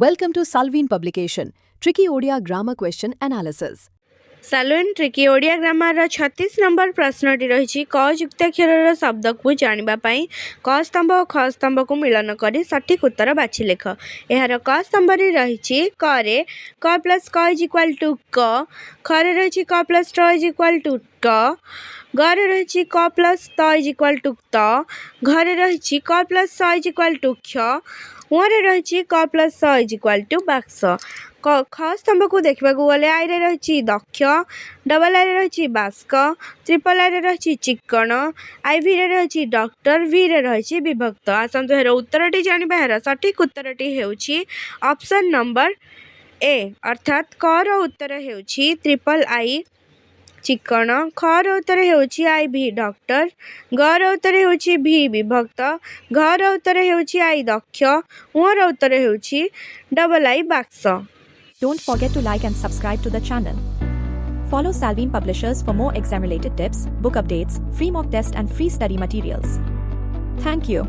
Welcome to Salveen Publication, Tricky Odia Grammar Question Analysis. सालुएन tricky Odia grammar 36 number प्रश्नटी रही क युक्ताक्षर शब्द को जानापी क स्तंभ और ख स्तंभ को मिलन कर सठिक उत्तर बाछि लेख। यार क स्तंभ रही क क प्लस क इज इक्वाल टू क, ख रही क प्लस ट इज इक्वाल टू ट, ग रही क प्लस त इज इक्वाल टू त, घ रही क प्लस स इज इक्वाल टू क्ष, उ रही क प्लस स इज इक्वाल टू बाक्स। ख स्तंभ को देखा गले आई रही दक्ष, डबल आई रही बास्क, ट्रिपल आई रही चिक्कण, आई भी रही डॉक्टर, वी रही विभक्त। आसतु यार उत्तरटी जाना। यार सठिक उत्तरटी होउछि ऑप्शन नंबर ए अर्थात क र उत्तर होउछि ट्रिपल आई चिक्कण, ख र उत्तर होउछि आई भी डॉक्टर, ग र उत्तर होउछि भी विभक्त, घ र उत्तर होउछि आई दक्ष, उ र उत्तर होउछि डबल आई बाक्स। Don't forget to like and subscribe to the channel. Follow Salveen Publishers for more exam-related tips, book updates, free mock test and free study materials. Thank you.